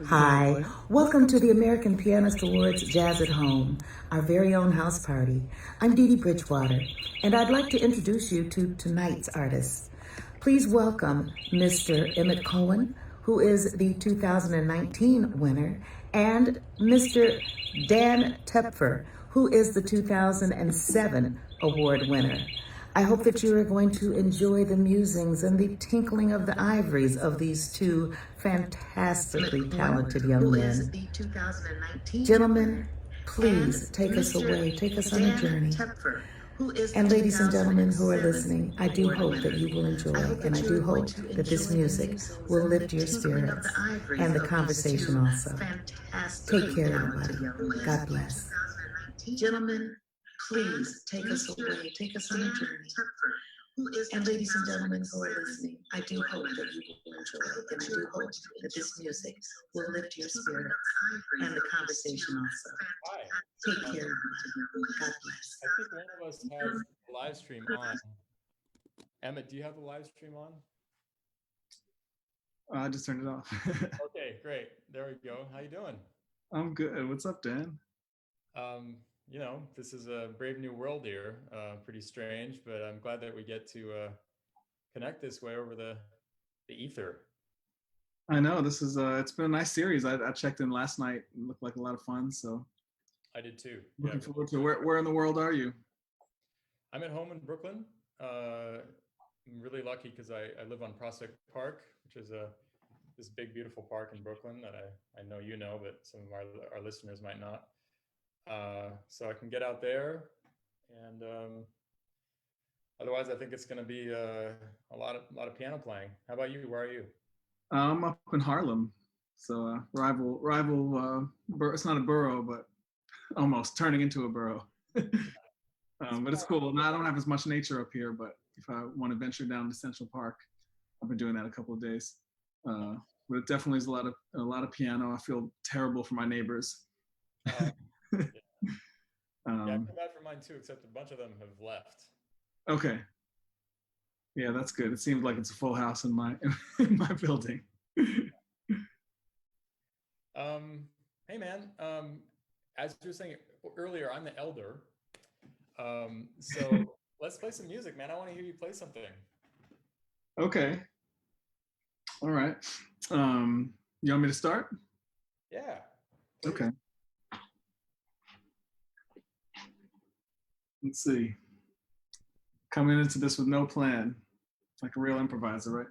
Hi, welcome to the American Pianist Awards Jazz at Home, our very own house party. I'm Dee Dee Bridgewater, and I'd like to introduce you to tonight's artists. Please welcome Mr. Emmet Cohen, who is the 2019 winner, and Mr. Dan Tepfer, who is the 2007 award winner. I hope that you are going to enjoy the musings and the tinkling of the ivories of these two fantastically talented young men. Gentlemen, please take us away, take us on a journey. And ladies and gentlemen who are listening, I do hope that you will enjoy, and I do hope that this music will lift your spirits and the conversation also. Take care, everybody. God bless. Gentlemen, please take us away, take us on a journey. And ladies and gentlemen who are listening, I do hope that you will enjoy, and I do hope that this music will lift your spirits and the conversation also. Hi. Take care, everybody. God bless. I think one of us has the live stream on. Emmet, do you have the live stream on? I just turned it off. Okay, great. There we go. How you doing? I'm good. What's up, Dan? This is a brave new world here. Pretty strange, but I'm glad that we get to connect this way over the ether. I know this is it's been a nice series. I checked in last night. It looked like a lot of fun. So I did too. Looking forward to where in the world are you? I'm at home in Brooklyn. I'm really lucky because I live on Prospect Park, which is this big, beautiful park in Brooklyn that I know you know, but some of our listeners might not. So I can get out there, and otherwise I think it's going to be a lot of piano playing. How about you? Where are you? I'm up in Harlem, so rival. It's not a borough, but almost turning into a borough. But it's cool. Now, I don't have as much nature up here, but if I want to venture down to Central Park, I've been doing that a couple of days. But it definitely is a lot of piano. I feel terrible for my neighbors. Yeah, I feel bad for mine too, except a bunch of them have left. Okay. Yeah, that's good. It seems like it's a full house in my building. Hey man, as you were saying earlier, I'm the elder. So let's play some music, man. I want to hear you play something. Okay. All right. You want me to start? Yeah. Please. Okay. Let's see. Coming into this with no plan, like a real improviser, right?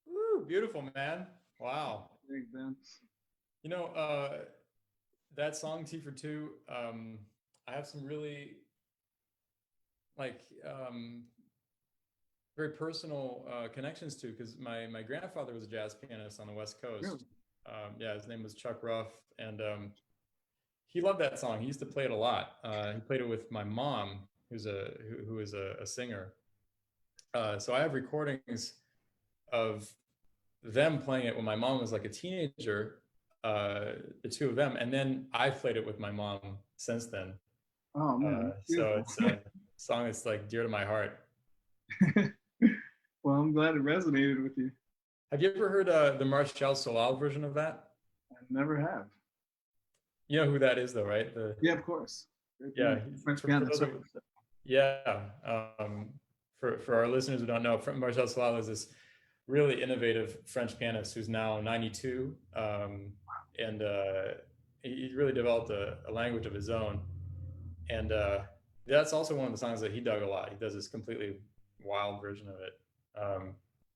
Woo, beautiful, man. Wow. Thanks, Dan. You know, that song T for Two, I have some really like very personal connections to, because my grandfather was a jazz pianist on the West Coast. Really? Yeah, his name was Chuck Ruff, and he loved that song. He used to play it a lot. He played it with my mom, who is a singer. So I have recordings of them playing it when my mom was like a teenager, the two of them, and then I've played it with my mom since then. Oh man. So it's a song that's like dear to my heart. Well, I'm glad it resonated with you. Have you ever heard the Martial Solal version of that? I never have. You know who that is, though, right? Yeah, of course. Yeah, French for pianist. those yeah. For our listeners who don't know, Martial Solal is this really innovative French pianist who's now 92, and he really developed a language of his own. And that's also one of the songs that he dug a lot. He does this completely wild version of it.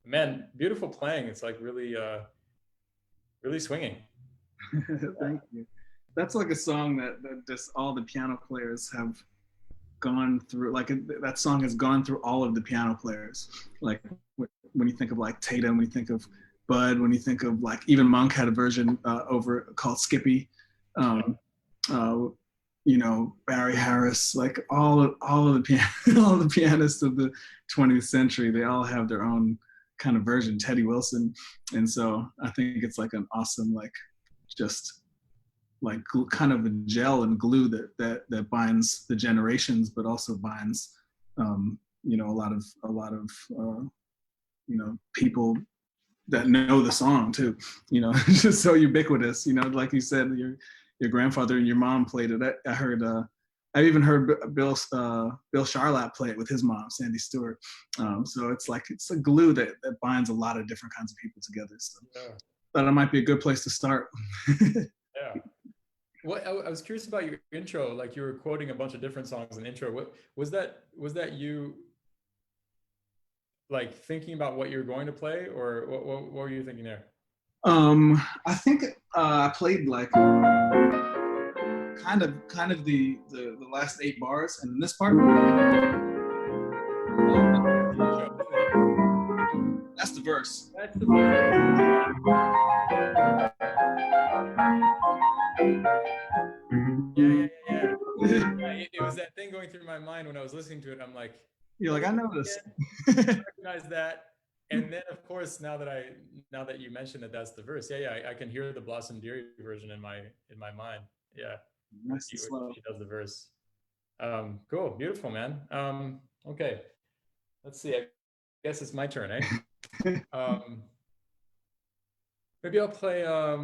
Man, beautiful playing. It's like really, really swinging. Thank you. That's like a song that just all the piano players have gone through. Like that song has gone through all of the piano players. Like when you think of like Tatum, when you think of Bud, when you think of like even Monk had a version over called Skippy. You know, Barry Harris, like all of the pianists of the 20th century, they all have their own kind of version. Teddy Wilson, and so I think it's like an awesome, like just like kind of a gel and glue that binds the generations, but also binds you know, a lot of you know, people that know the song too. You know, it's just so ubiquitous. You know, like you said, your grandfather and your mom played it. I heard. I've even heard Bill Charlap play it with his mom, Sandy Stewart. So it's like it's a glue that binds a lot of different kinds of people together. So thought it might be a good place to start. Yeah. Well, I was curious about your intro. Like you were quoting a bunch of different songs in the intro. What was that? Was that you? Like thinking about what you're going to play, or what were you thinking there? I think I played like kind of the last 8 bars, and this part. That's the verse. That's the verse. Yeah. It was that thing going through my mind when I was listening to it. I'm like, you're like, I know this. I recognize that. And then, of course, now that you mentioned that that's the verse, I can hear the Blossom Dearie version in my mind. Yeah, nice and slow. She does the verse. Cool, beautiful, man. Okay, let's see. I guess it's my turn, eh? Maybe I'll play a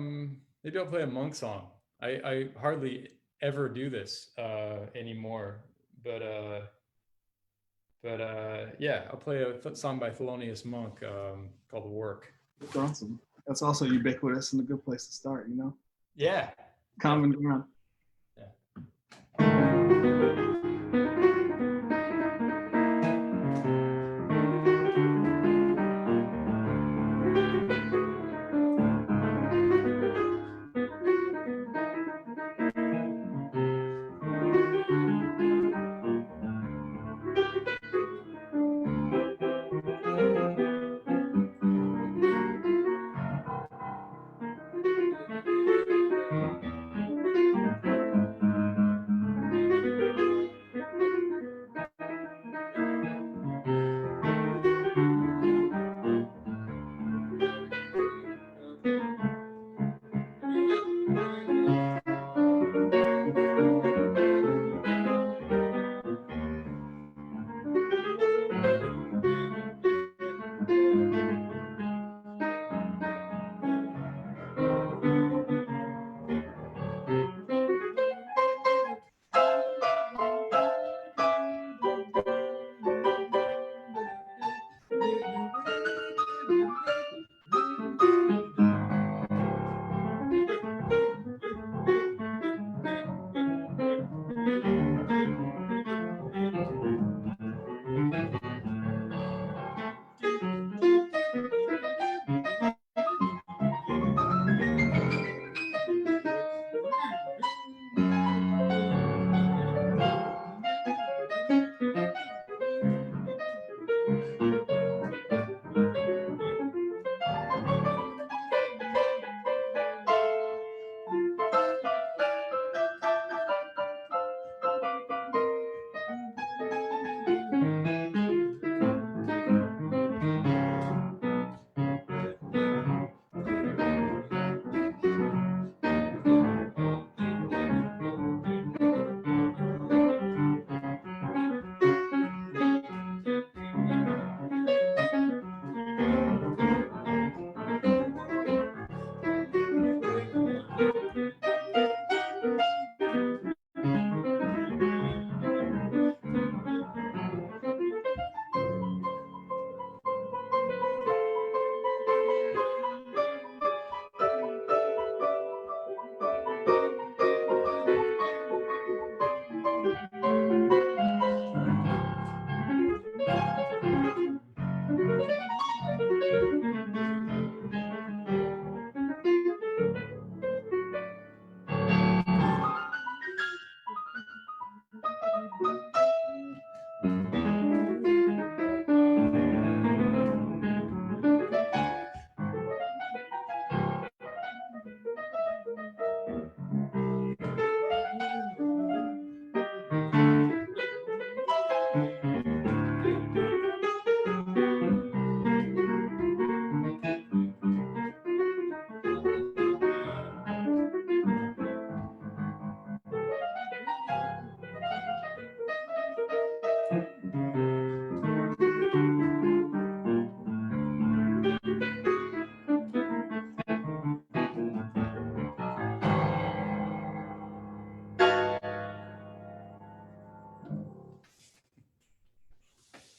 Monk song. I hardly ever do this anymore, but yeah, I'll play a song by Thelonious Monk called "Work." That's awesome. That's also ubiquitous and a good place to start, you know? Yeah. Common ground.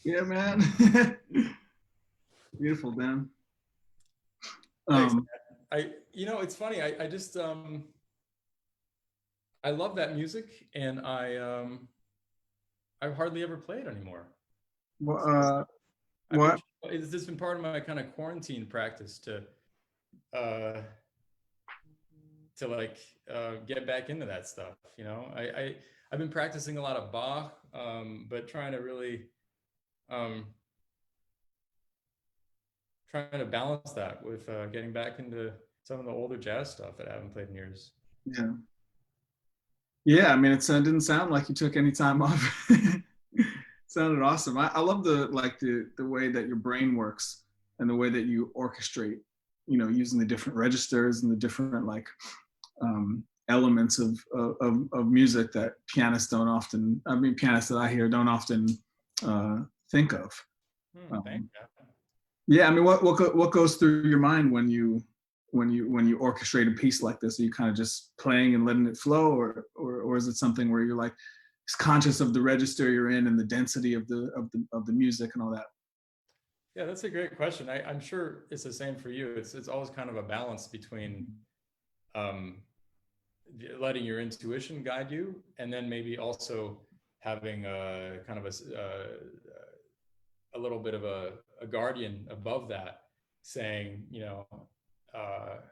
Yeah, man. Beautiful, Dan. Thanks. Um, It's funny. I just I love that music, and I hardly ever play it anymore. So uh, I've been what? it's just been part of my kind of quarantine practice uh to like get back into that stuff. I've been practicing a lot of Bach, but um, trying to balance that with getting back into some of the older jazz stuff that I haven't played in years. Yeah. Yeah, I mean, it didn't sound like you took any time off. Sounded awesome. I love the way that your brain works and the way that you orchestrate, using the different registers and the different elements of music that pianists don't often, I mean, pianists that I hear don't often uh, think of. Thank Um, you. yeah, I mean, what goes through your mind when you orchestrate a piece like this? Are you kind of just playing and letting it flow, or is it something where you're like conscious of the register you're in and the density of the music and all that? Yeah, that's a great question. I'm sure it's the same for you. It's always kind of a balance between um, letting your intuition guide you, and then maybe also having a kind of a little bit of a guardian above that, saying,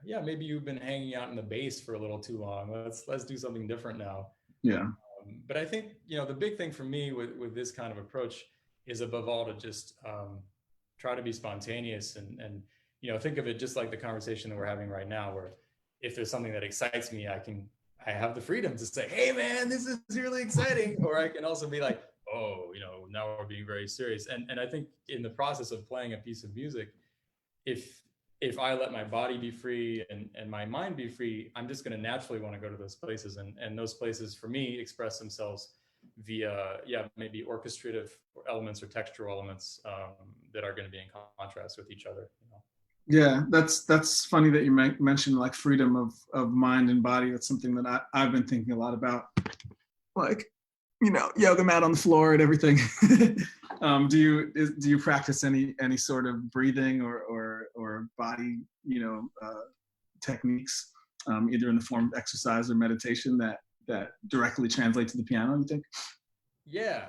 yeah, maybe you've been hanging out in the bass for a little too long. Let's do something different now. Yeah, But I think the big thing for me with this kind of approach is above all to just try to be spontaneous and think of it just like the conversation that we're having right now, where if there's something that excites me, I have the freedom to say, hey man, this is really exciting, or I can also be like, oh, now we're being very serious. And I think in the process of playing a piece of music, if I let my body be free and my mind be free, I'm just going to naturally want to go to those places. And those places for me express themselves via, yeah, maybe orchestrative elements or textural elements that are going to be in contrast with each other. yeah. That's funny that you mentioned like freedom of mind and body. That's something that I've been thinking a lot about. Like, yoga mat on the floor and everything. Do you practice any sort of breathing or body techniques, either in the form of exercise or meditation that directly translate to the piano? You think? Yeah,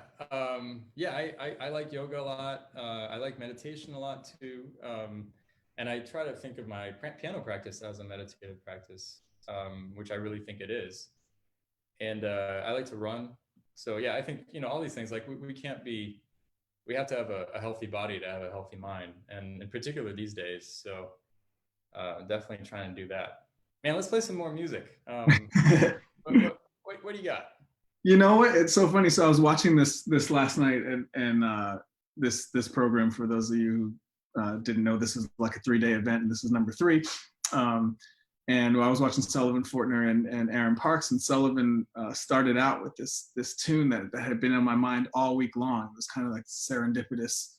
yeah. I like yoga a lot. I like meditation a lot too. And I try to think of my piano practice as a meditative practice, which I really think it is. And I like to run. So yeah, I think all these things, like we can't be, we have to have a healthy body to have a healthy mind, and in particular these days. So definitely trying to do that. Man, let's play some more music. What do you got? You know what? It's so funny. So I was watching this last night, and this program, for those of you who didn't know, this is like a 3-day event, and this is number 3. Um, and I was watching Sullivan Fortner and Aaron Parks, and Sullivan started out with this tune that had been in my mind all week long. It was kind of like serendipitous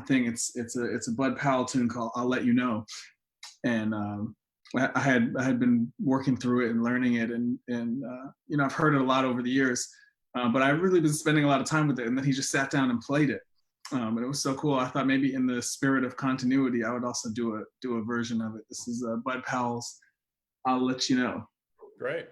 thing. It's a Bud Powell tune called "I'll Let You Know," and I had been working through it and learning it, and I've heard it a lot over the years, but I've really been spending a lot of time with it. And then he just sat down and played it, and it was so cool. I thought maybe in the spirit of continuity, I would also do a version of it. This is Bud Powell's "I'll Let You Know." Great.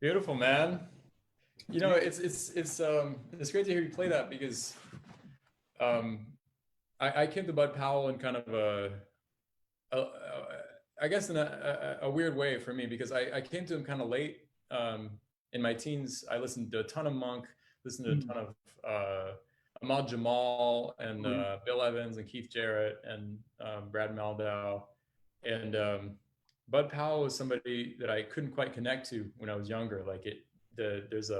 Beautiful, man. You know, it's great to hear you play that because um, I came to Bud Powell in kind of a I guess in a weird way for me because I came to him kind of late. In my teens, I listened to a ton of Monk, listened to a ton of Ahmad Jamal and Bill Evans and Keith Jarrett and Brad Maldau. And Bud Powell was somebody that I couldn't quite connect to when I was younger. Like there's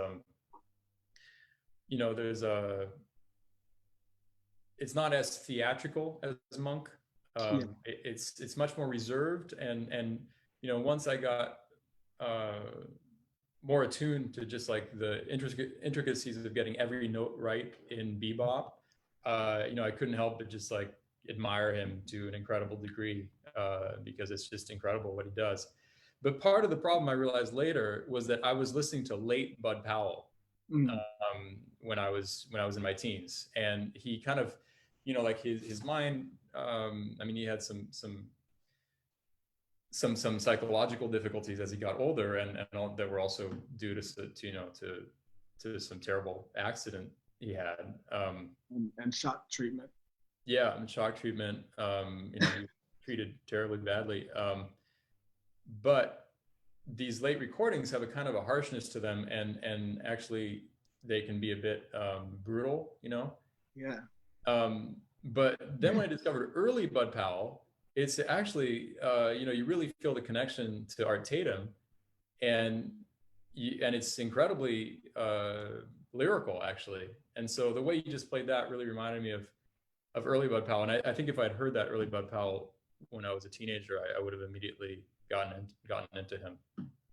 it's not as theatrical as Monk. It's much more reserved, and once I got more attuned to just like the intricacies of getting every note right in bebop, I couldn't help but just like admire him to an incredible degree because it's just incredible what he does. But part of the problem I realized later was that I was listening to late Bud Powell when I was in my teens, and he kind of, like his mind. He had some psychological difficulties as he got older, and all, that were also due to some terrible accident he had. And shock treatment. Yeah, and shock treatment. He was treated terribly badly. But these late recordings have a kind of a harshness to them, and actually they can be a bit brutal, Yeah. But then when I discovered early Bud Powell, it's actually, you really feel the connection to Art Tatum, and it's incredibly lyrical, actually. And so the way you just played that really reminded me of early Bud Powell. And I think if I'd heard that early Bud Powell when I was a teenager, I would have immediately gotten into him.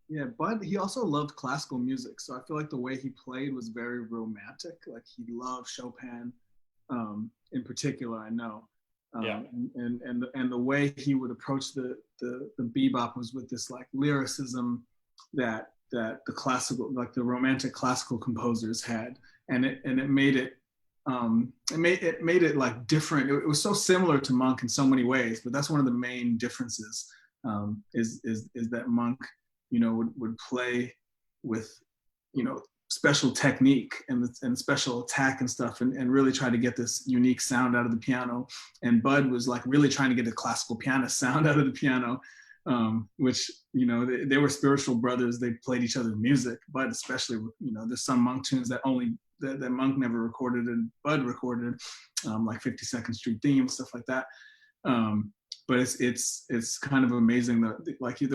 Yeah, Bud, he also loved classical music. So I feel like the way he played was very romantic. Like he loved Chopin in particular, I know. And the way he would approach the bebop was with this like lyricism that the classical, like the romantic classical composers had, and it made it like different. It was so similar to Monk in so many ways, but that's one of the main differences. Is that Monk, would play with, special technique and special attack and stuff, and really try to get this unique sound out of the piano. And Bud was like really trying to get the classical pianist sound out of the piano, which, you know, they were spiritual brothers. They played each other's music. Bud especially, you know, there's some Monk tunes that that Monk never recorded and Bud recorded, like 52nd Street Theme, stuff like that. But it's kind of amazing that, like, it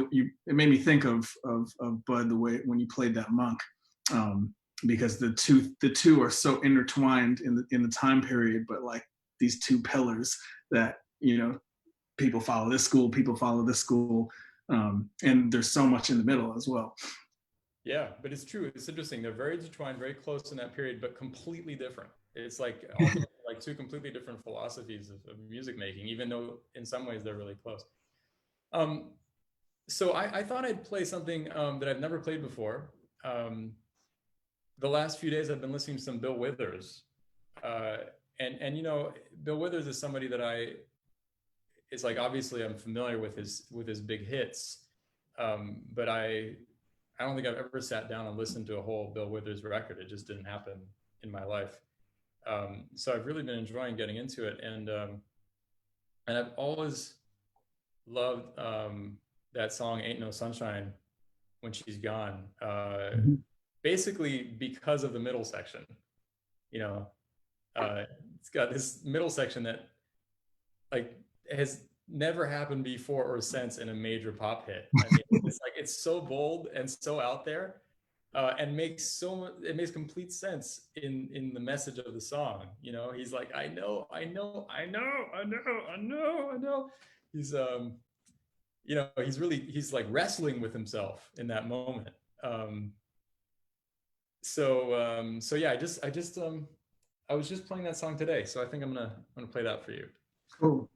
made me think of Bud the way when you played that Monk, because the two are so intertwined in the time period, but like these two pillars that, you know, people follow this school, people follow this school, and there's so much in the middle as well. Yeah, but it's true. It's interesting. They're very intertwined, very close in that period, but completely different. It's like ultimately like two completely different philosophies of music making, even though in some ways they're really close. So I thought I'd play something that I've never played before. The last few days I've been listening to some Bill Withers, and you know, Bill Withers is somebody that it's like, obviously I'm familiar with his big hits, but I don't think I've ever sat down and listened to a whole Bill Withers record. It just didn't happen in my life. So I've really been enjoying getting into it, and I've always loved that song "Ain't No Sunshine When She's Gone," basically because of the middle section. You know, it's got this middle section that like has never happened before or since in a major pop hit. I mean, it's like, it's so bold and so out there, and makes complete sense in the message of the song. You know, he's like, I know. He's you know, he's like wrestling with himself in that moment. So yeah, I was just playing that song today, so I think I'm gonna play that for you. Cool.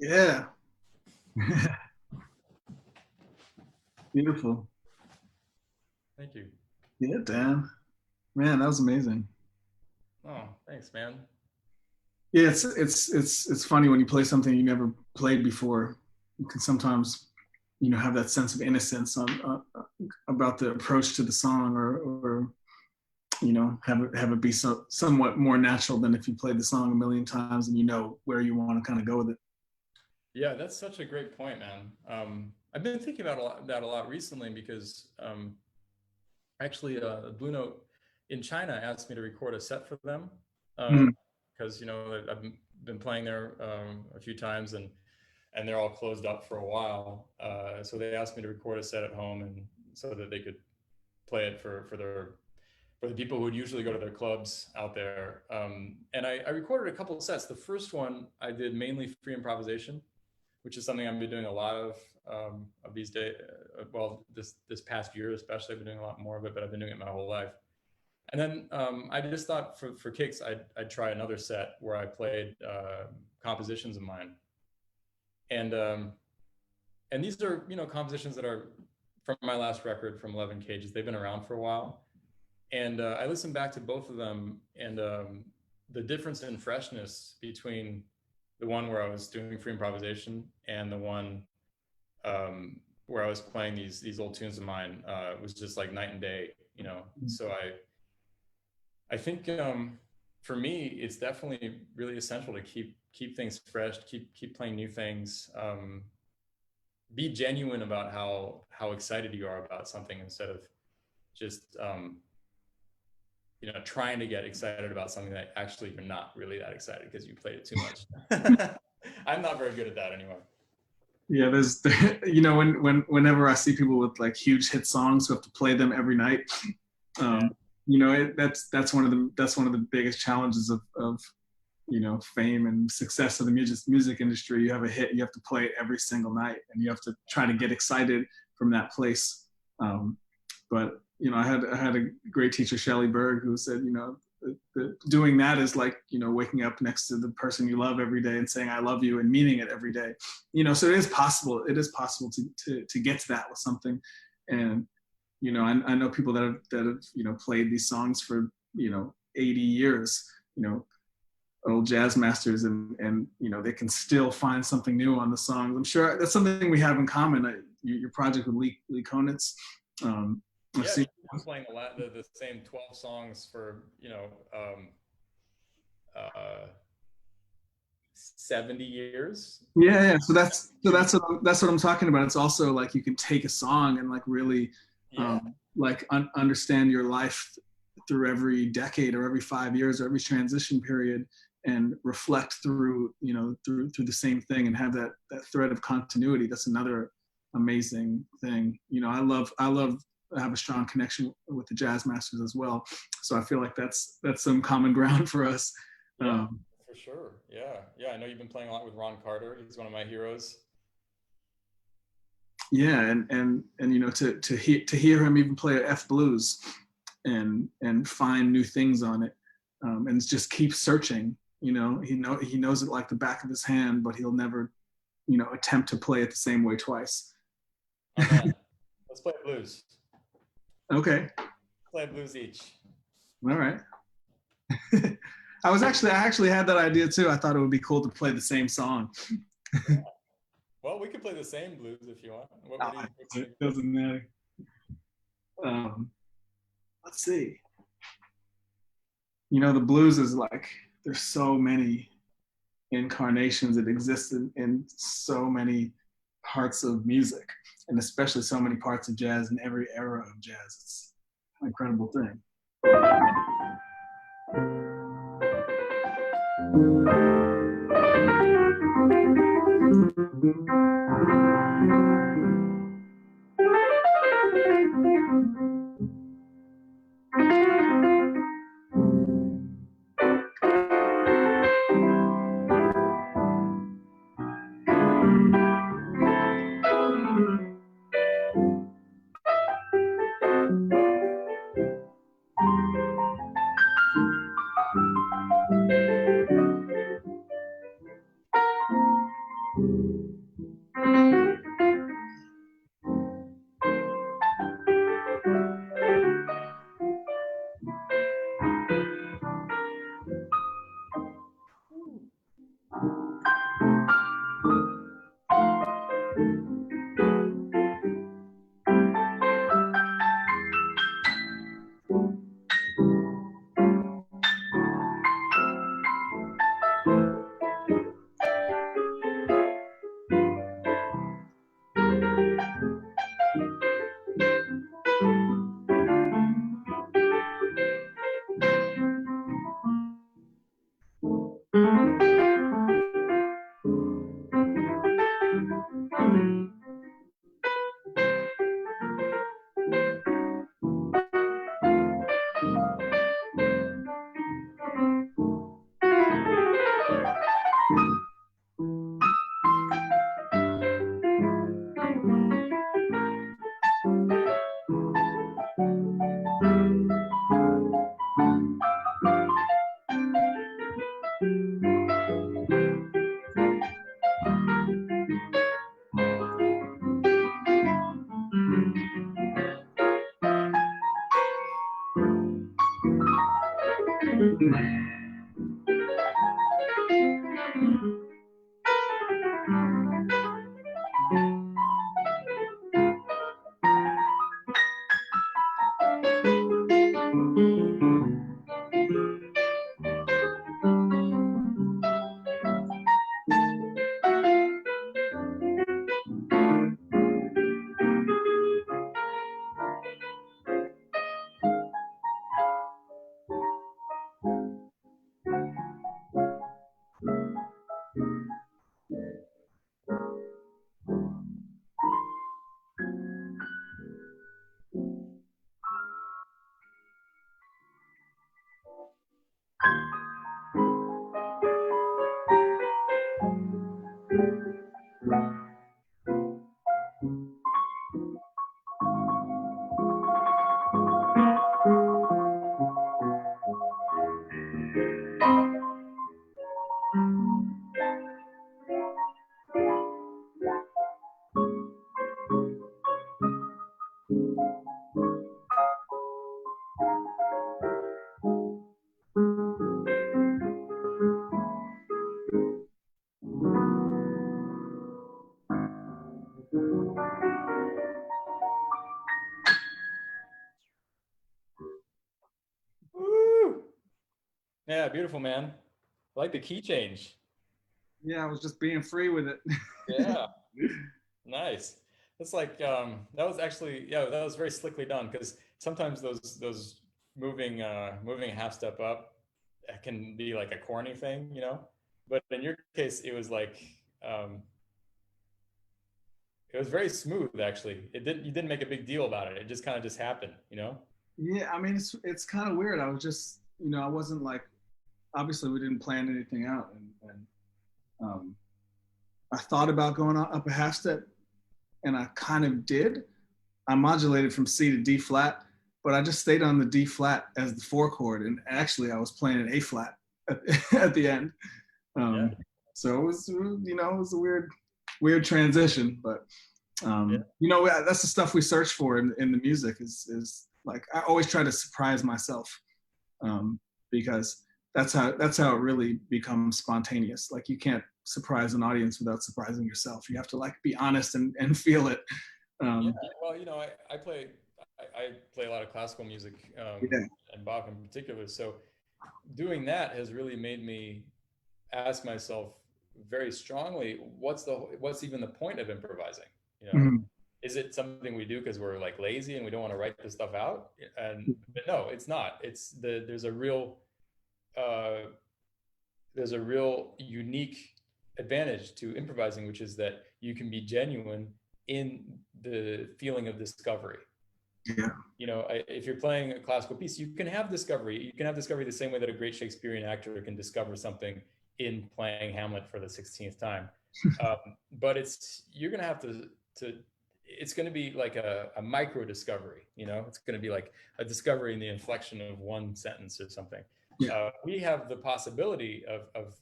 Yeah. Beautiful. Thank you. Yeah, Dan. Man, that was amazing. Oh, thanks, man. Yeah, it's funny when you play something you never played before. You can sometimes, have that sense of innocence about the approach to the song, or have it be somewhat more natural than if you played the song a million times and you know where you want to kind of go with it. Yeah, that's such a great point, man. I've been thinking about that a lot recently because actually, Blue Note in China asked me to record a set for them Mm. because I've been playing there a few times, and they're all closed up for a while. So they asked me to record a set at home, and so that they could play it for the people who would usually go to their clubs out there. And I recorded a couple of sets. The first one I did mainly free improvisation, which is something I've been doing a lot of these days. Well, this past year especially, I've been doing a lot more of it, but I've been doing it my whole life. And then I just thought for kicks, I'd try another set where I played compositions of mine, and these are compositions that are from my last record from 11 Cages. They've been around for a while, and I listened back to both of them, and the difference in freshness between the one where I was doing free improvisation and the one where I was playing these old tunes of mine was just like night and day. So I think for me, it's definitely really essential to keep things fresh, keep playing new things. Be genuine about how excited you are about something instead of just trying to get excited about something that actually you're not really that excited because you played it too much. I'm not very good at that anymore. Yeah, there's whenever I see people with like huge hit songs who have to play them every night, that's one of the biggest challenges of fame and success of the music industry. You have a hit, you have to play it every single night, and you have to try to get excited from that place. But I had a great teacher, Shelley Berg, who said, doing that is like waking up next to the person you love every day and saying I love you and meaning it every day. So it is possible to get to that with something. And I know people that have played these songs for 80 years, old jazz masters, and they can still find something new on the songs. I'm sure that's something we have in common. Your project with Lee Konitz. Yeah, she's been playing the same 12 songs for 70 years. Yeah. So that's what I'm talking about. It's also like you can take a song and like really understand your life through every decade or every 5 years or every transition period, and reflect through through the same thing and have that thread of continuity. That's another amazing thing. I have a strong connection with the jazz masters as well, so I feel like that's some common ground for us. For sure. Yeah. I know you've been playing a lot with Ron Carter. He's one of my heroes. Yeah, and to hear him even play F blues and find new things on it, and just keep searching. He knows it like the back of his hand, but he'll never attempt to play it the same way twice. Oh, let's play blues. Okay. Play blues each. All right. I actually had that idea too. I thought it would be cool to play the same song. Yeah. Well, we could play the same blues if you want. What it doesn't matter. Let's see. The blues is like, there's so many incarnations. It exists in so many parts of music, and especially so many parts of jazz in every era of jazz. It's an incredible thing. Woo! Yeah, beautiful, man. I like the key change. Yeah, I was just being free with it. Yeah, nice. It's like that was actually, yeah, that was very slickly done, because sometimes those moving a half step up can be like a corny thing, you know. But in your case, it was like um, it was very smooth. Actually, it didn't you didn't make a big deal about it. It just kind of just happened, you know. Yeah, I mean, it's kind of weird. I was just, I wasn't like, obviously we didn't plan anything out, and I thought about going up a half step, and I kind of did. I modulated from C to D flat, but I just stayed on the D flat as the 4 chord, and actually I was playing an A flat at the end. Yeah. So it was, it was a weird transition, but that's the stuff we search for in the music is like, I always try to surprise myself, because that's how it really becomes spontaneous. Like, you can't surprise an audience without surprising yourself. You have to like be honest and feel it. Yeah, well, I play a lot of classical music, Yeah. and Bach in particular. So doing that has really made me ask myself very strongly, what's even the point of improvising? You know, Mhm. is it something we do because we're like lazy and we don't want to write this stuff out? And but no, it's not. Uh, there's a real unique advantage to improvising, which is that you can be genuine in the feeling of discovery. Yeah. You know, if you're playing a classical piece, you can have discovery. You can have discovery the same way that a great Shakespearean actor can discover something in playing Hamlet for the 16th time. But you're going to have to, it's going to be like a micro discovery. You know, it's going to be like a discovery in the inflection of one sentence or something. Yeah. We have the possibility of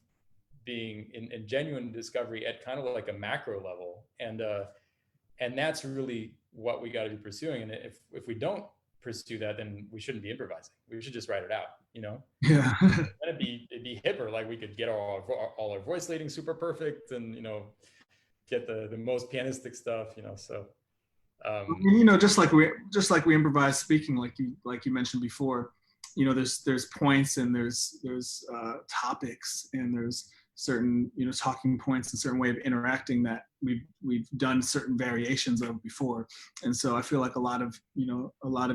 being in genuine discovery at kind of like a macro level, and that's really what we got to be pursuing. And if we don't pursue that, then we shouldn't be improvising. We should just write it out, you know. Yeah. Then it'd be hipper, like we could get all our voice leading super perfect, and get the most pianistic stuff, so Just like we improvise speaking, like you mentioned before, there's points, and there's topics, and there's certain talking points and certain way of interacting that we've done certain variations of before. And so I feel like a lot of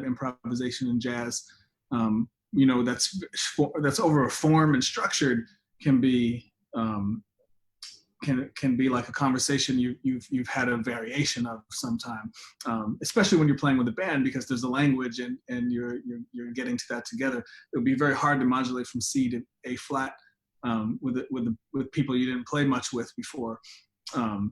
improvisation in jazz, that's over a form and structured, can be can be like a conversation you've had a variation of sometime, especially when you're playing with a band, because there's a language, and you're getting to that together. It would be very hard to modulate from C to A flat, with people you didn't play much with before. So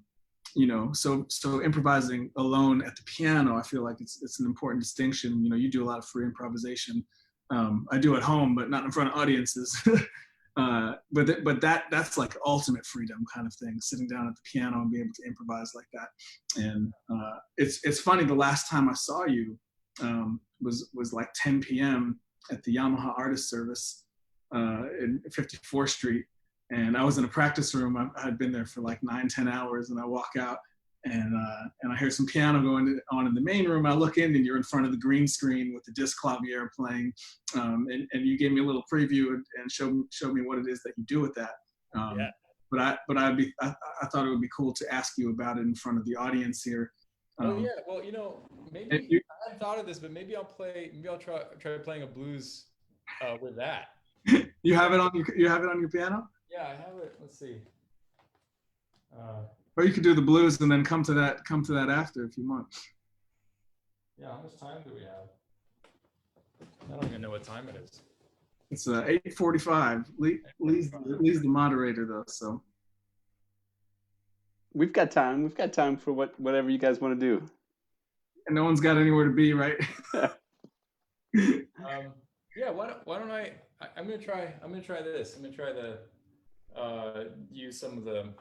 improvising alone at the piano, I feel like it's an important distinction. You do a lot of free improvisation. I do at home, but not in front of audiences. But that's like ultimate freedom kind of thing, sitting down at the piano and being able to improvise like that. And it's funny, the last time I saw you was like 10 p.m. at the Yamaha Artist Service, in 54th Street. And I was in a practice room. I had been there for like 9-10 hours, and I walk out and I hear some piano going on in the main room. I look in and you're in front of the green screen with the disc clavier playing. And you gave me a little preview and showed me what it is that you do with that. Yeah. But I thought it would be cool to ask you about it in front of the audience here. Oh yeah, well, maybe I hadn't thought of this, but maybe I'll try playing a blues with that. You have it on your piano? Yeah, I have it. Let's see. Or you could do the blues and then come to that after if you want. Yeah, how much time do we have? I don't even know what time it is. It's 8:45. Lee's the moderator though, so. We've got time. We've got time for whatever you guys want to do. And no one's got anywhere to be, right? Yeah. Why don't I? I'm gonna try this. I'm gonna try to use some of the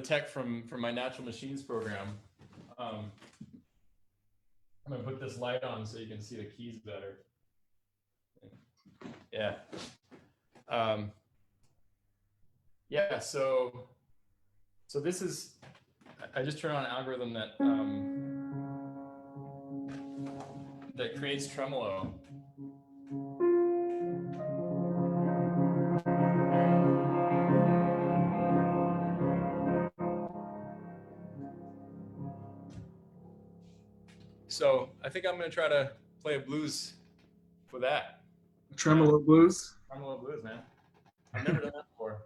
tech from my Natural Machines program. I'm gonna put this light on so you can see the keys better. Yeah. Yeah. So this is. I just turn on an algorithm that creates tremolo. So I think I'm going to try to play a blues for that. Tremolo blues? Tremolo blues, man. I've never done that before.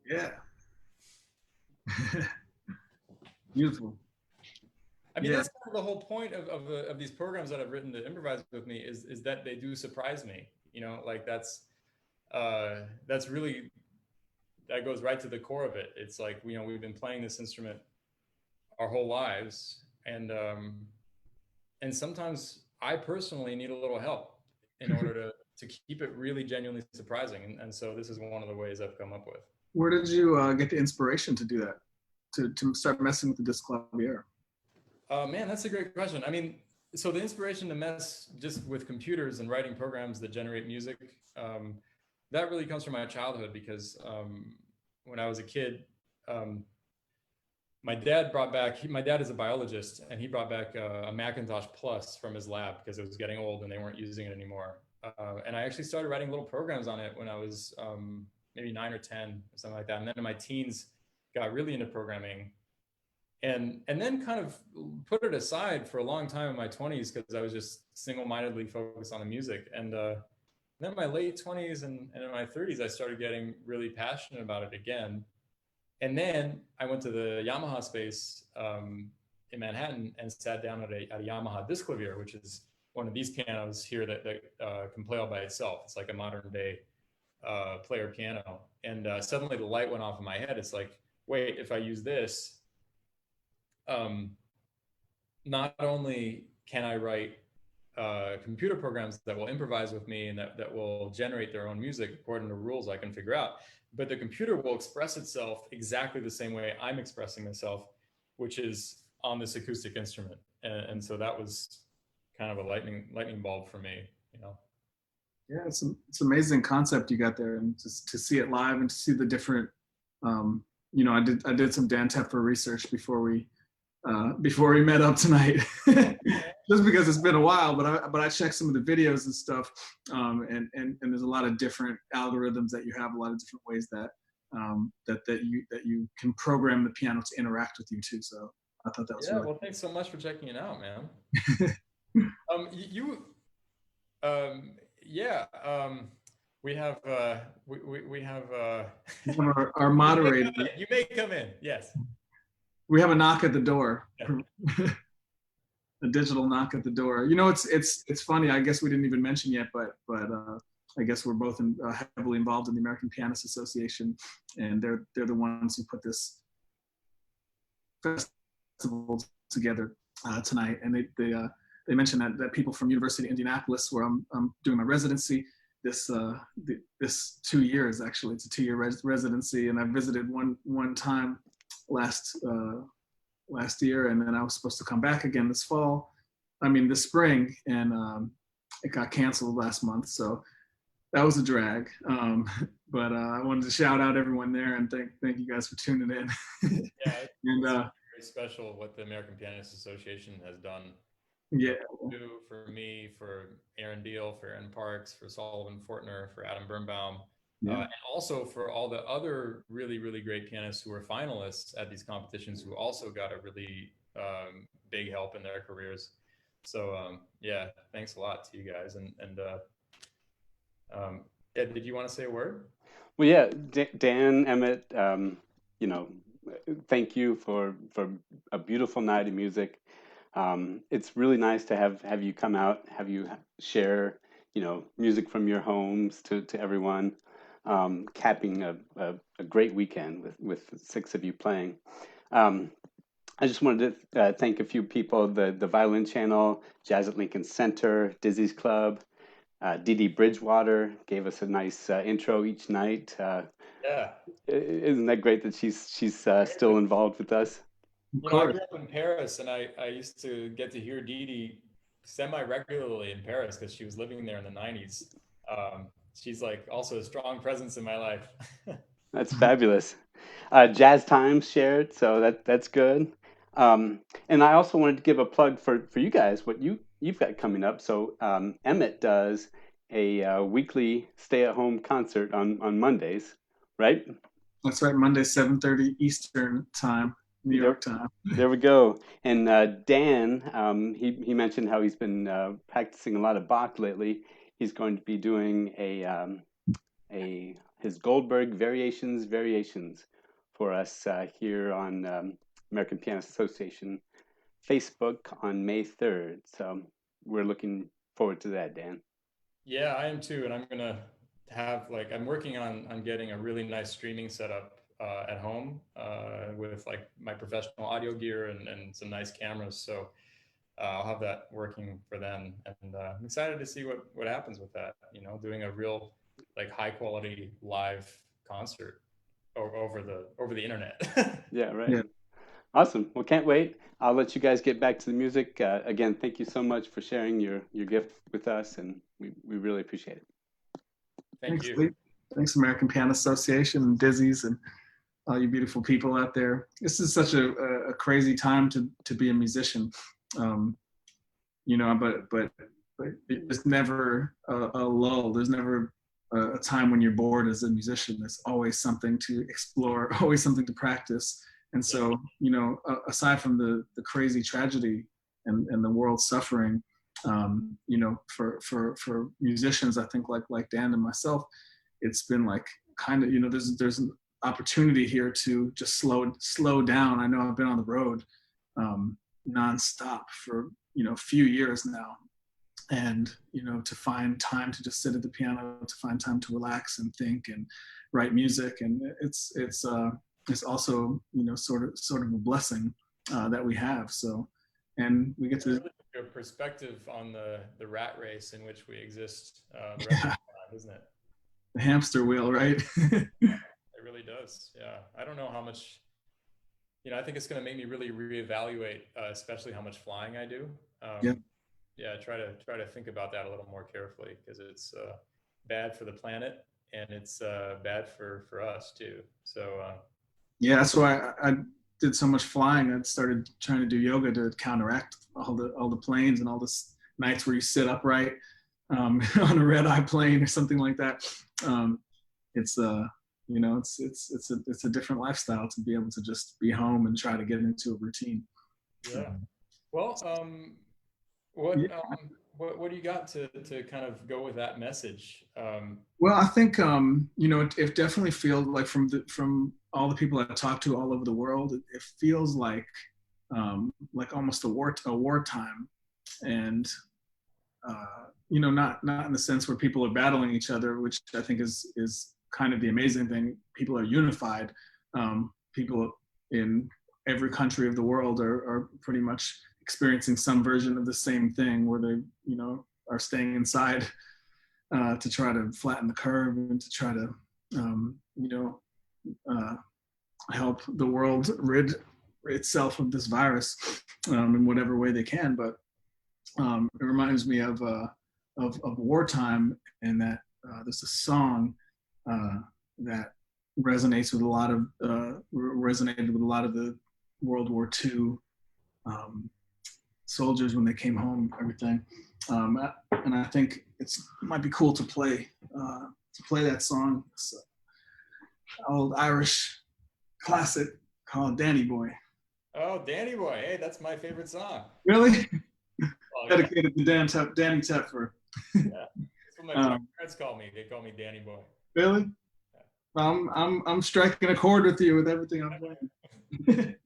Yeah. Beautiful. I mean, Yeah. that's kind of the whole point of these programs that I've written to improvise with me is that they do surprise me. You know, like that's really, that goes right to the core of it. It's like, you know, we've been playing this instrument our whole lives, and sometimes I personally need a little help in order to keep it really genuinely surprising. And so this is one of the ways I've come up with. Where did you get the inspiration to do that? To start messing with the disc clavier? Man, that's a great question. I mean, so the inspiration to mess just with computers and writing programs that generate music, that really comes from my childhood because when I was a kid, my dad is a biologist, and he brought back a Macintosh Plus from his lab because it was getting old and they weren't using it anymore. And I actually started writing little programs on it when I was maybe 9 or 10 or something like that. And then in my teens, got really into programming. And then kind of put it aside for a long time in my 20s because I was just single-mindedly focused on the music. And then in my late 20s and in my 30s, I started getting really passionate about it again. And then I went to the Yamaha space in Manhattan and sat down at a Yamaha disc clavier, which is one of these pianos here that can play all by itself. It's like a modern day player piano. And suddenly the light went off in my head. It's like, wait, if I use this, not only can I write computer programs that will improvise with me and that will generate their own music according to rules I can figure out, but the computer will express itself exactly the same way I'm expressing myself, which is on this acoustic instrument. And so that was kind of a lightning bulb for me, you know. Yeah, it's amazing concept you got there, and just to see it live and to see the different, you know, I did some Dan Tepfer research before we met up tonight, just because it's been a while. But I checked some of the videos and stuff, and there's a lot of different algorithms that you have, a lot of different ways that that you can program the piano to interact with you too. So I thought that was really well, thanks so much for checking it out, man. We have our moderator. You may come in. Yes. We have a knock at the door. A digital knock at the door. You know, it's funny. I guess we didn't even mention yet, but I guess we're both heavily involved in the American Pianists Association, and they're the ones who put this festival together tonight. And they mentioned that people from University of Indianapolis, where I'm doing my residency, this 2 years actually. It's a 2-year residency, and I visited one time last year, and then I was supposed to come back again this spring, and it got canceled last month, so that was a drag. But I wanted to shout out everyone there and thank you guys for tuning in. Yeah, and very special what the American Pianists Association has done. Yeah, for me, for Aaron Deal, for Aaron Parks, for Sullivan Fortner, for Adam Birnbaum. Yeah. And also for all the other really, really great pianists who were finalists at these competitions who also got a really big help in their careers. So yeah, thanks a lot to you guys. And Ed, did you want to say a word? Well, yeah, Dan, Emmett, you know, thank you for a beautiful night of music. It's really nice to have you come out, have you share, music from your homes to everyone, capping a great weekend with six of you playing. Um, I just wanted to thank a few people, the Violin Channel, Jazz at Lincoln Center, Dizzy's Club, Dee Dee Bridgewater gave us a nice intro each night. Yeah. Isn't that great that she's still involved with us? Of I course. grew up in Paris, and I used to get to hear Dee Dee semi-regularly in Paris because she was living there in the 90s. She's like also a strong presence in my life. That's fabulous. Jazz Times shared, so that's good. And I also wanted to give a plug for you guys, what you've got coming up. So Emmett does a weekly stay-at-home concert on Mondays, right? That's right. Monday, 7:30 Eastern time, New There, York time. there we go. And Dan, he mentioned how he's been practicing a lot of Bach lately. He's going to be doing a his Goldberg variations for us here on American Pianist Association Facebook on May 3rd. So we're looking forward to that, Dan. Yeah, I am too, and I'm gonna have I'm working on getting a really nice streaming setup at home with like my professional audio gear and some nice cameras. So I'll have that working for then, and I'm excited to see what happens with that. Doing a real like high quality live concert over the internet. Yeah, right. Yeah. Awesome. Well, can't wait. I'll let you guys get back to the music. Again, thank you so much for sharing your gift with us, and we really appreciate it. Thank Thanks, you. Lee. Thanks, American Piano Association and Dizzy's and all you beautiful people out there. This is such a crazy time to be a musician. Um, but there's never a lull. There's never a time when you're bored as a musician. There's always something to explore, always something to practice. And Yeah. so, aside from the crazy tragedy and the world suffering, for musicians, I think like Dan and myself, it's been like kind of, there's an opportunity here to just slow down. I know I've been on the road nonstop for a few years now, and to find time to just sit at the piano, to find time to relax and think and write music, and it's also sort of a blessing that we have. So, and we get It's to really a perspective on the rat race in which we exist the rest of the time, isn't it? the hamster wheel, right? It really does. Yeah. I don't know how much, I think it's going to make me really reevaluate, especially how much flying I do. Yeah. Yeah. Try to think about that a little more carefully because it's bad for the planet and it's bad for us too. So, Yeah, that's why I did so much flying. I started trying to do yoga to counteract all the planes and all the nights where you sit upright on a red eye plane or something like that. It's it's a different lifestyle to be able to just be home and try to get into a routine. yeah. Well, Yeah. what do you got to kind of go with that message? Well, I think it definitely feels like from all the people I talk to all over the world, it feels like almost a wartime, and not in the sense where people are battling each other, which I think is kind of the amazing thing. People are unified. People in every country of the world are pretty much experiencing some version of the same thing, where they are staying inside to try to flatten the curve and to try to help the world rid itself of this virus in whatever way they can. But it reminds me of wartime, and that there's a song that resonated with a lot of the World War II soldiers when they came home, everything. And I think it might be cool to play that song. It's an old Irish classic called Danny Boy. Oh, Danny Boy. Hey, that's my favorite song. Really? Oh, Dedicated to Danny Tepfer. Yeah. That's what my parents call me. They call me Danny Boy. Really? I'm striking a chord with you with everything I'm playing.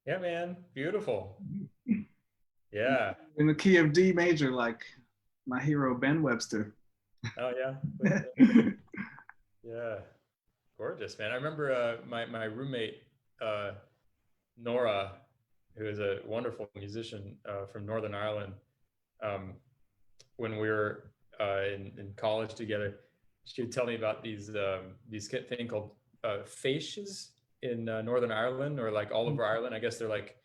Yeah, man, beautiful. Yeah. In the key of D major, like my hero Ben Webster. Oh yeah. Yeah. Gorgeous, man. I remember my roommate uh, Nora, who is a wonderful musician from Northern Ireland. Um, when we were in college together, she would tell me about these thing called facies in Northern Ireland, or like all over Ireland. I guess they're like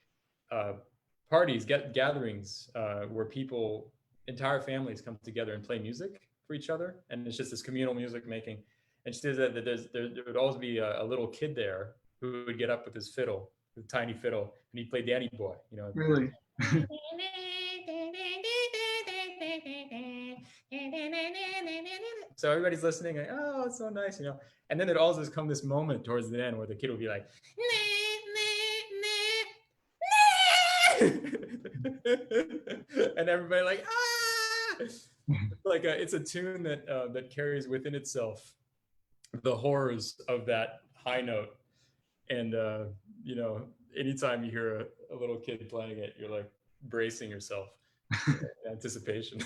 parties, gatherings where people, entire families come together and play music for each other, and it's just this communal music making. And she says that there would always be a little kid there who would get up with his fiddle, the tiny fiddle, and he'd play Danny Boy, you know. Really? So everybody's listening, like, oh, it's so nice, you know. And then it also come this moment towards the end where the kid will be like, and everybody like, ah, like it's a tune that that carries within itself the horrors of that high note. And you know, anytime you hear a little kid playing it, you're like bracing yourself in anticipation.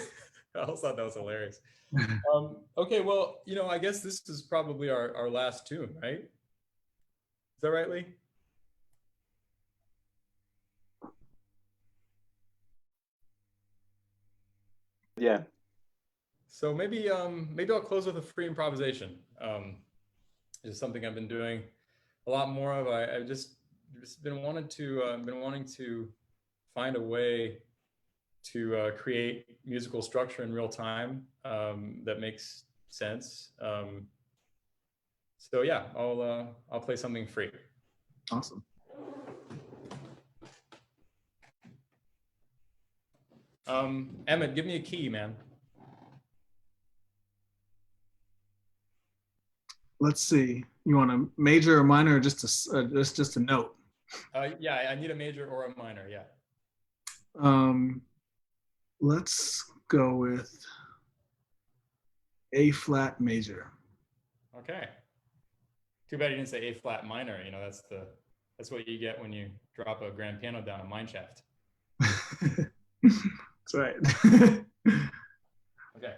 I also thought that was hilarious. Okay, well, you know, I guess this is probably our last tune, right? Is that right, Lee? Yeah. So maybe maybe I'll close with a free improvisation. It's something I've been doing a lot more of. I've just been wanting to find a way to create musical structure in real time that makes sense. So yeah, I'll play something free. Awesome. Emmet, give me a key, man. Let's see. You want a major or minor, or just a note? Yeah, I need a major or a minor. Yeah. Let's go with A flat major. Okay. Too bad you didn't say A flat minor. You know, that's what you get when you drop a grand piano down a mine shaft. That's right. Okay.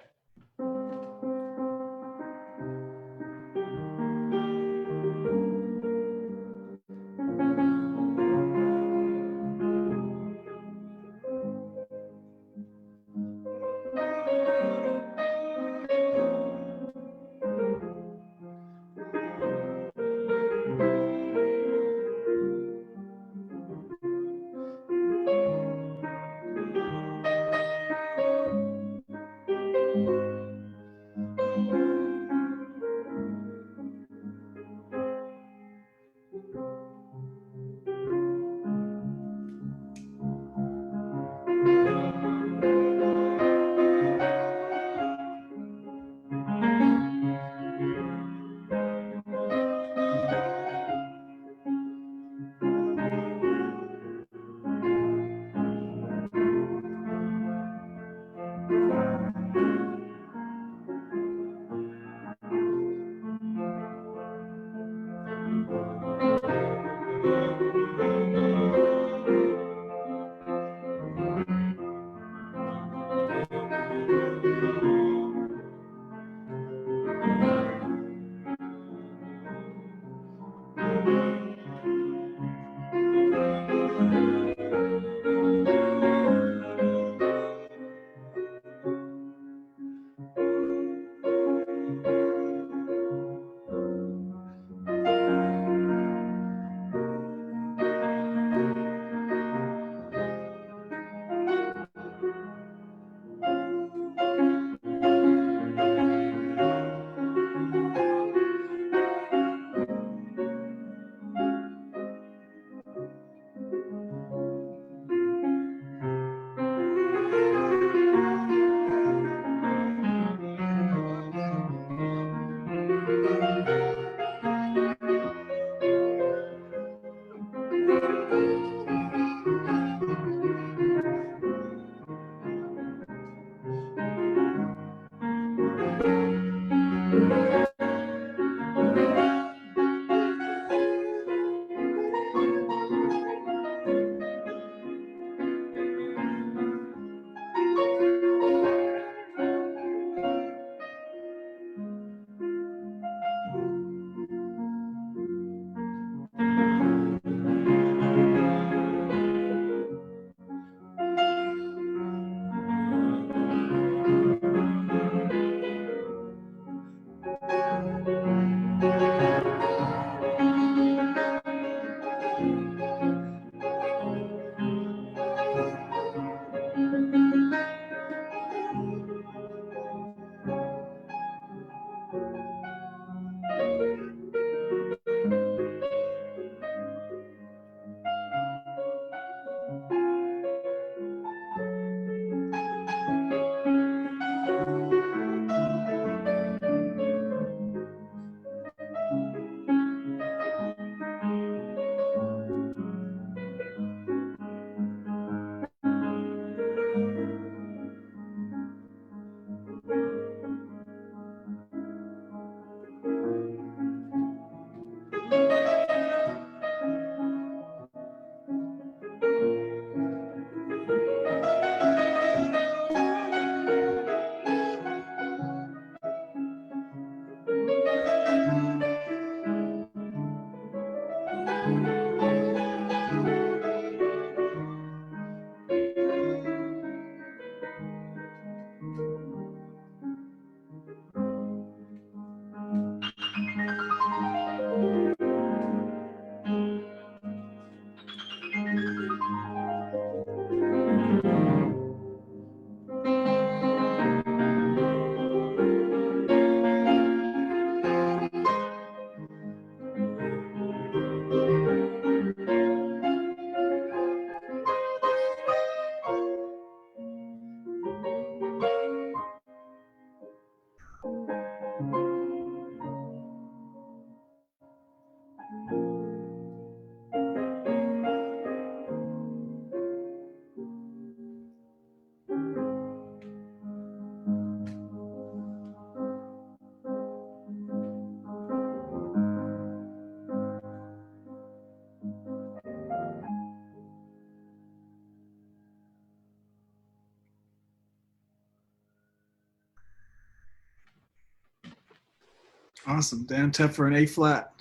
Awesome. Dan Tepfer in A flat.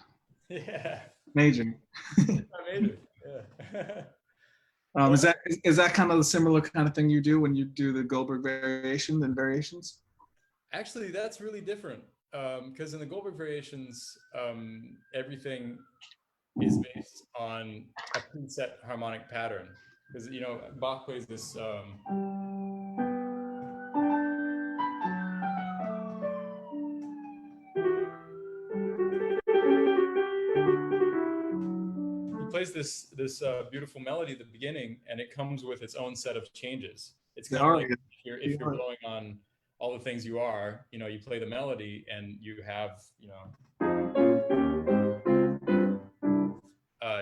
Yeah. Amazing. Amazing. Yeah. Is that kind of the similar kind of thing you do when you do the Goldberg variations and variations? Actually, that's really different because in the Goldberg variations, everything is based on a preset harmonic pattern. Because Bach plays this. He plays this beautiful melody at the beginning, and it comes with its own set of changes. It's kind of like if you're blowing on all the things you are, you play the melody, and you have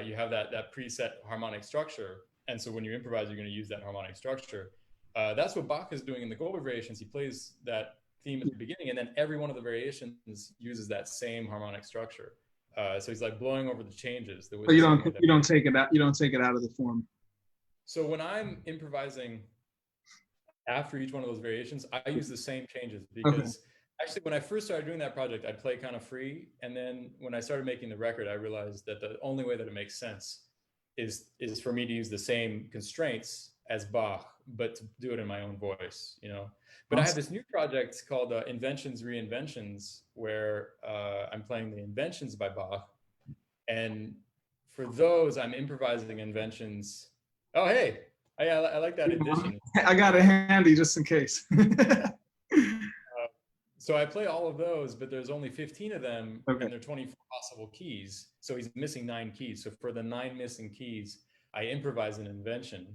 you have that preset harmonic structure. And so when you improvise, you're going to use that harmonic structure. That's what Bach is doing in the Goldberg variations. He plays that theme at the beginning, and then every one of the variations uses that same harmonic structure. So he's like blowing over the changes. But you don't take it out. You don't take it out of the form. So when I'm improvising after each one of those variations, I use the same changes because actually when I first started doing that project, I'd play kind of free. And then when I started making the record, I realized that the only way that it makes sense is for me to use the same constraints as Bach, but to do it in my own voice, But I have this new project called Inventions, Reinventions, where I'm playing the inventions by Bach. And for those, I'm improvising inventions. Oh, hey, I like that addition. I got it handy just in case. So I play all of those, but there's only 15 of them, and there are 24 possible keys. So he's missing 9 keys. So for the 9 missing keys, I improvise an invention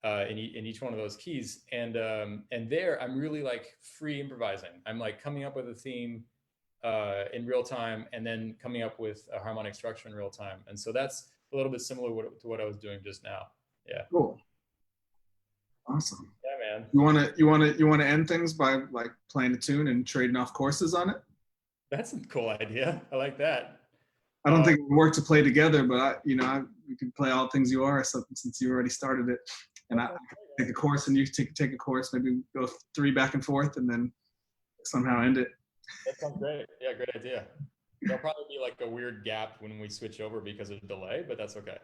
in each one of those keys. And there, I'm really like free improvising. I'm like coming up with a theme in real time, and then coming up with a harmonic structure in real time. And so that's a little bit similar to what I was doing just now. Yeah. Cool. Awesome. Yeah, man. You want to end things by like playing a tune and trading off courses on it? That's a cool idea. I like that. I don't think it would work to play together, but we can play All Things You Are since you already started it. And I take a course and you take a course, maybe go 3 back and forth and then somehow end it. That sounds great. Yeah, great idea. There'll probably be like a weird gap when we switch over because of delay, but that's okay.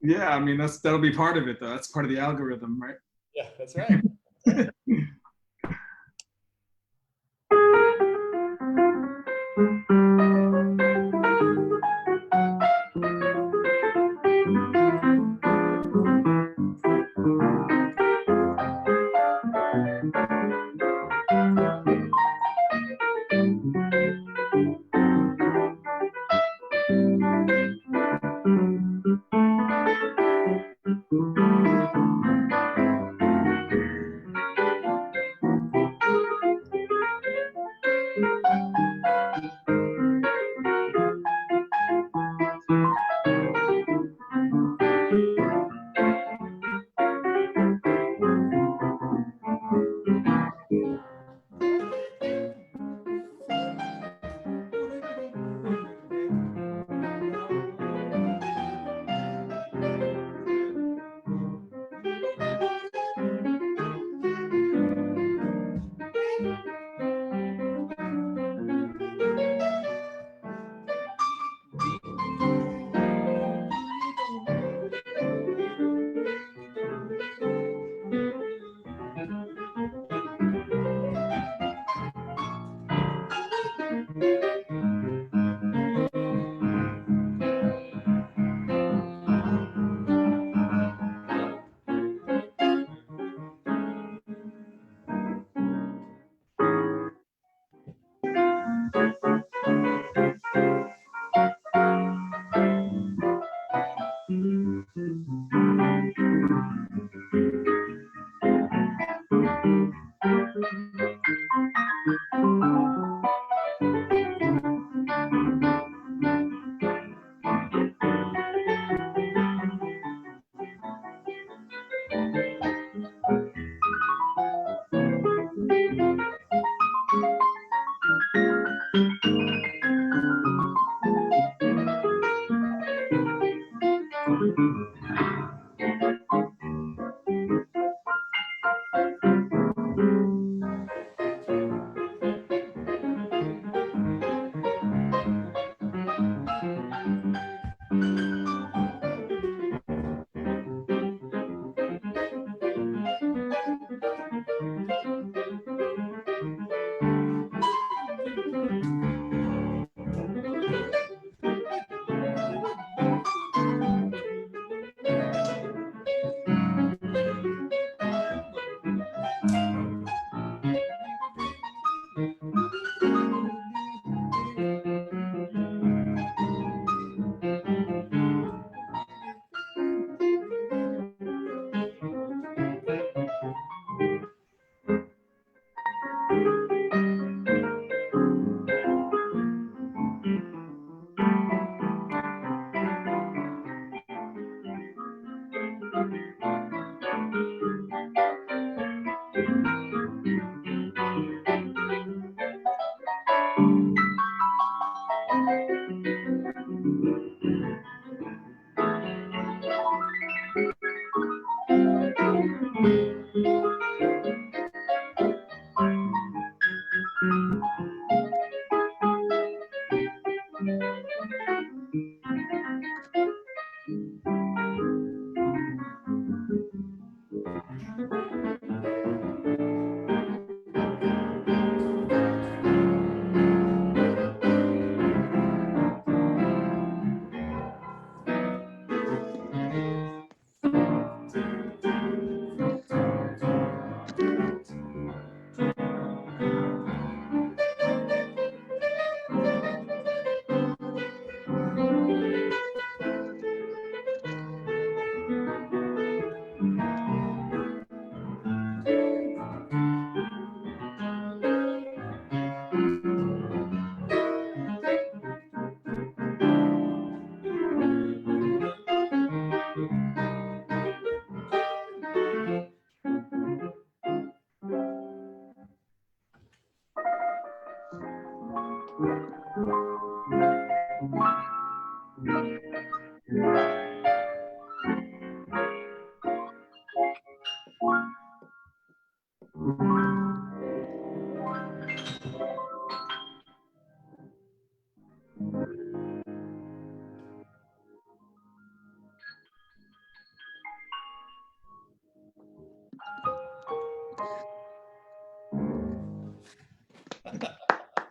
Yeah, I mean that'll be part of it though. That's part of the algorithm, right? Yeah, that's right.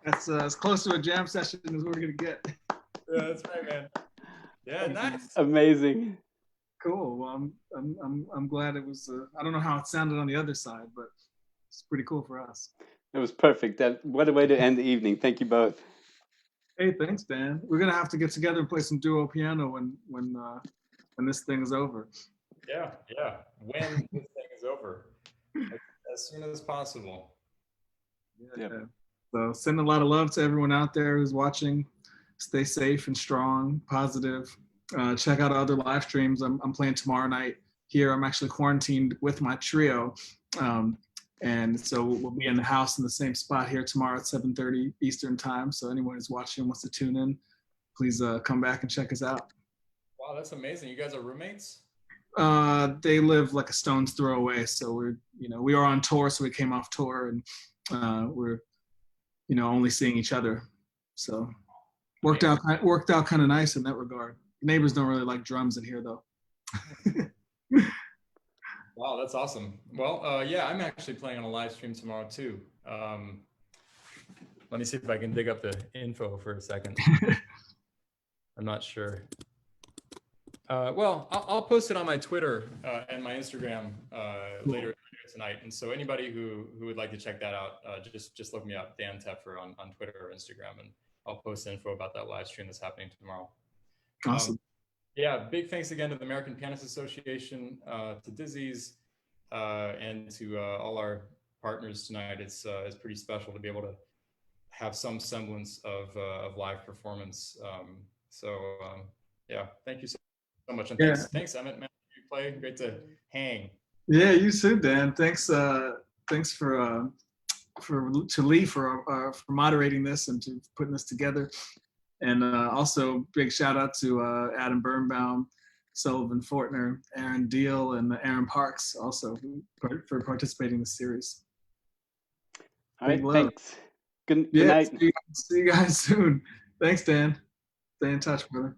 That's as close to a jam session as we're gonna get. Yeah, that's right, man. Yeah, nice. Amazing. Cool. Well, I'm glad it was. I don't know how it sounded on the other side, but it's pretty cool for us. It was perfect. What a way to end the evening. Thank you both. Hey, thanks, Dan. We're gonna have to get together and play some duo piano when this thing is over. Yeah, yeah. When this thing is over, as soon as possible. Yeah. So send a lot of love to everyone out there who's watching. Stay safe and strong, positive. Check out other live streams. I'm playing tomorrow night here. I'm actually quarantined with my trio. And so we'll be in the house in the same spot here tomorrow at 7:30 Eastern time. So anyone who's watching wants to tune in, please come back and check us out. Wow, that's amazing. You guys are roommates? They live like a stone's throw away. So we are on tour, so we came off tour and we're, only seeing each other. So worked out kind of nice in that regard. Neighbors don't really like drums in here though. Wow, that's awesome. Well, yeah, I'm actually playing on a live stream tomorrow too. Let me see if I can dig up the info for a second. I'm not sure. Well, I'll post it on my Twitter and my Instagram later tonight. And so anybody who would like to check that out, just look me up, Dan Tepfer on Twitter or Instagram, and I'll post info about that live stream that's happening tomorrow. Awesome. Yeah, big thanks again to the American Pianist Association, to Dizzy's, and to all our partners tonight. It's pretty special to be able to have some semblance of live performance. Yeah, thank you so much, and thanks Emmet, man. You play great to hang. Yeah, you too, Dan. Thanks to Lee for moderating this and to putting this together. And also big shout out to Adam Birnbaum, Sullivan Fortner, Aaron Deal, and Aaron Parks also for participating in the series. All right, Big love. thanks. Good Yeah, night. see you guys soon. Thanks, Dan. Stay in touch, brother.